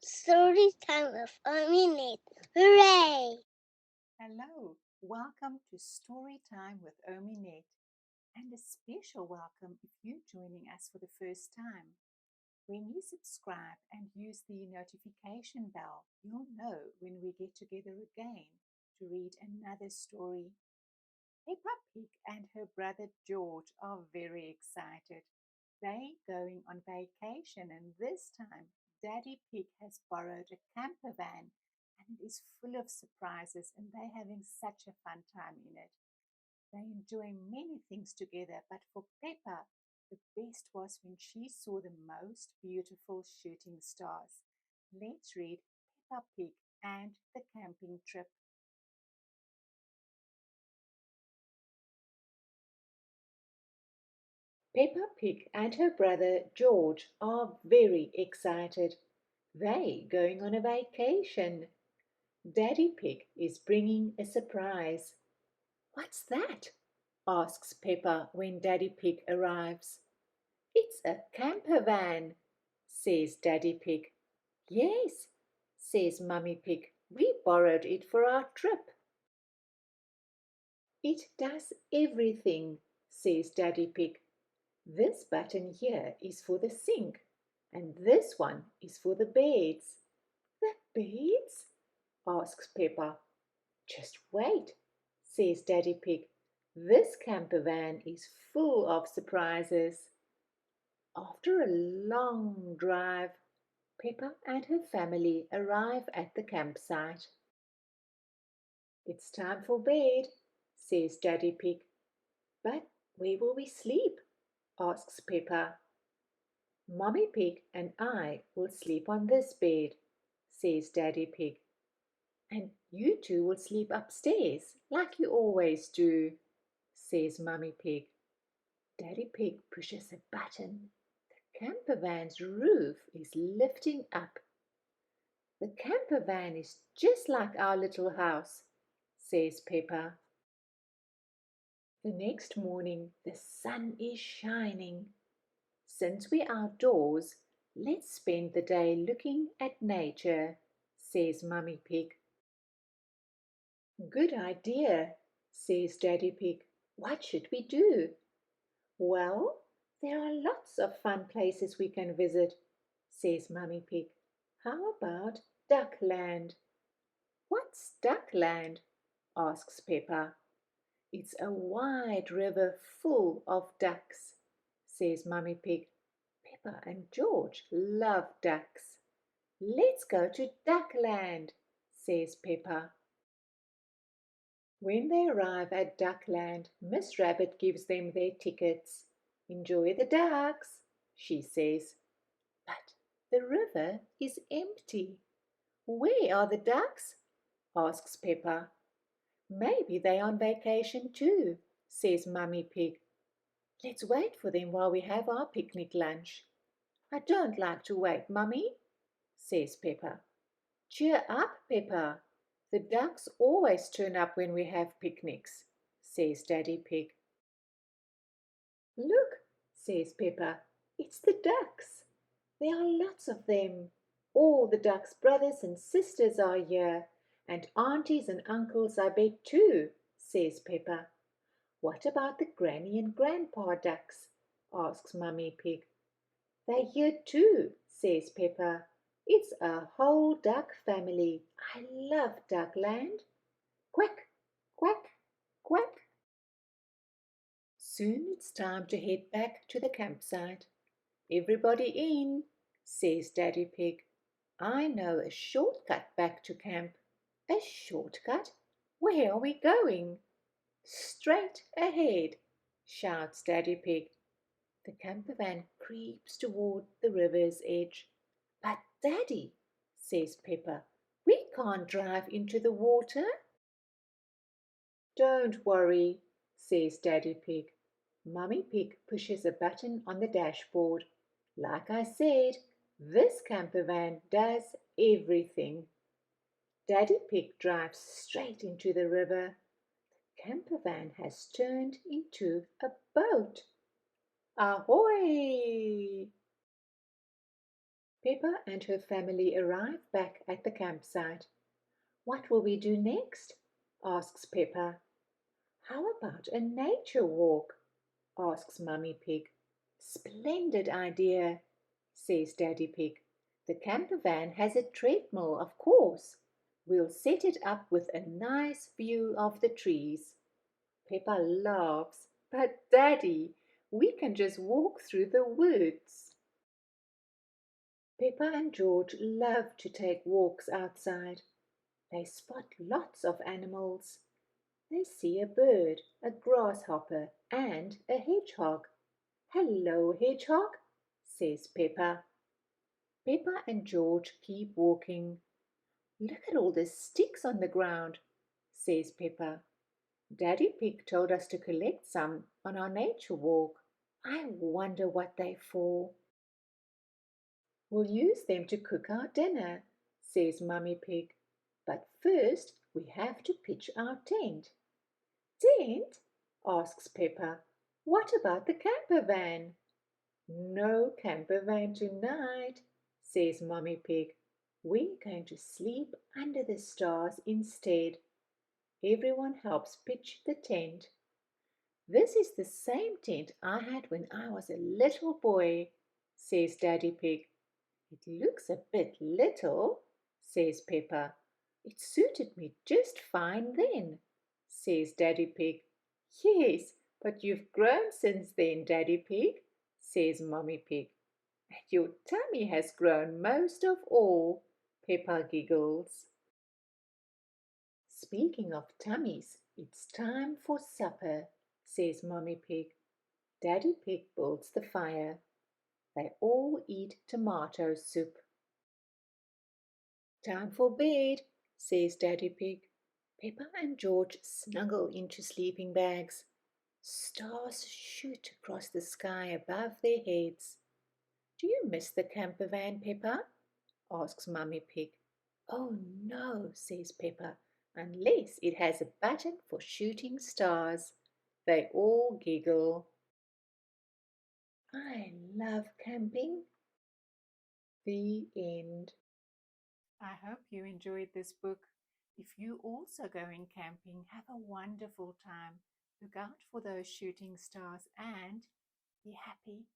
Story time with Ominate. Hooray! Hello, welcome to Story Time with Ominette, and a special welcome if you're joining us for the first time. When you subscribe and use the notification bell, you'll know when we get together again to read another story. Peppa Pig and her brother George are very excited. They're going on vacation, and this time Daddy Pig has borrowed a camper van and it is full of surprises, and they're having such a fun time in it. They enjoy many things together, but for Peppa, the best was when she saw the most beautiful shooting stars. Let's read Peppa Pig and the camping trip. Peppa Pig and her brother George are very excited. They going on a vacation. Daddy Pig is bringing a surprise. What's that? Asks Peppa when Daddy Pig arrives. It's a camper van, says Daddy Pig. Yes, says Mummy Pig. We borrowed it for our trip. It does everything, says Daddy Pig. This button here is for the sink, and this one is for the beds. The beds? Asks Peppa. Just wait, says Daddy Pig. This camper van is full of surprises. After a long drive, Peppa and her family arrive at the campsite. It's time for bed, says Daddy Pig. But where will we sleep? Asks Peppa. Mummy Pig and I will sleep on this bed, says Daddy Pig. And you two will sleep upstairs, like you always do, says Mummy Pig. Daddy Pig pushes a button. The camper van's roof is lifting up. The camper van is just like our little house, says Peppa. The next morning, the sun is shining. Since we're outdoors, let's spend the day looking at nature, says Mummy Pig. Good idea, says Daddy Pig. What should we do? Well, there are lots of fun places we can visit, says Mummy Pig. How about Duckland? What's Duckland? Asks Peppa. It's a wide river full of ducks, says Mummy Pig. Peppa and George love ducks. Let's go to Duckland, says Peppa. When they arrive at Duckland, Miss Rabbit gives them their tickets. Enjoy the ducks, she says. But the river is empty. Where are the ducks? Asks Peppa. Maybe they're on vacation too, says Mummy Pig. Let's wait for them while we have our picnic lunch. I don't like to wait, Mummy, says Peppa. Cheer up, Peppa. The ducks always turn up when we have picnics, says Daddy Pig. Look, says Peppa, it's the ducks. There are lots of them. All the ducks' brothers and sisters are here, and aunties and uncles I bet too, says Peppa. What about the granny and grandpa ducks? Asks Mummy Pig. They're here too, says Peppa. It's a whole duck family. I love Duckland. Quack, quack, quack. Soon it's time to head back to the campsite. Everybody in, says Daddy Pig. I know a shortcut back to camp. A shortcut? Where are we going? Straight ahead, shouts Daddy Pig. The camper van creeps toward the river's edge. But Daddy, says Peppa, we can't drive into the water. Don't worry, says Daddy Pig. Mummy Pig pushes a button on the dashboard. Like I said, this camper van does everything. Daddy Pig drives straight into the river. The camper van has turned into a boat. Ahoy! Peppa and her family arrive back at the campsite. "What will we do next?" asks Peppa. "How about a nature walk?" asks Mummy Pig. "Splendid idea," says Daddy Pig. "The camper van has a treadmill, of course. We'll set it up with a nice view of the trees." Peppa laughs. "But Daddy, we can just walk through the woods." Peppa and George love to take walks outside. They spot lots of animals. They see a bird, a grasshopper, and a hedgehog. "Hello, hedgehog," says Peppa. Peppa and George keep walking. "Look at all the sticks on the ground," says Peppa. "Daddy Pig told us to collect some on our nature walk. I wonder what they're for." "We'll use them to cook our dinner," says Mummy Pig. "But first we have to pitch our tent." "Tent?" asks Peppa. "What about the camper van?" "No camper van tonight," says Mummy Pig. "We're going to sleep under the stars instead." Everyone helps pitch the tent. "This is the same tent I had when I was a little boy," says Daddy Pig. "It looks a bit little," says Peppa. "It suited me just fine then," says Daddy Pig. "Yes, but you've grown since then, Daddy Pig," says Mummy Pig. "And your tummy has grown most of all," Peppa giggles. "Speaking of tummies, it's time for supper," says Mummy Pig. Daddy Pig builds the fire. They all eat tomato soup. "Time for bed," says Daddy Pig. Peppa and George snuggle into sleeping bags. Stars shoot across the sky above their heads. "Do you miss the camper van, Peppa?" asks Mummy Pig. "Oh no," says Peppa, "unless it has a button for shooting stars." They all giggle. I love camping. The end. I hope you enjoyed this book. If you also going camping, have a wonderful time. Look out for those shooting stars and be happy.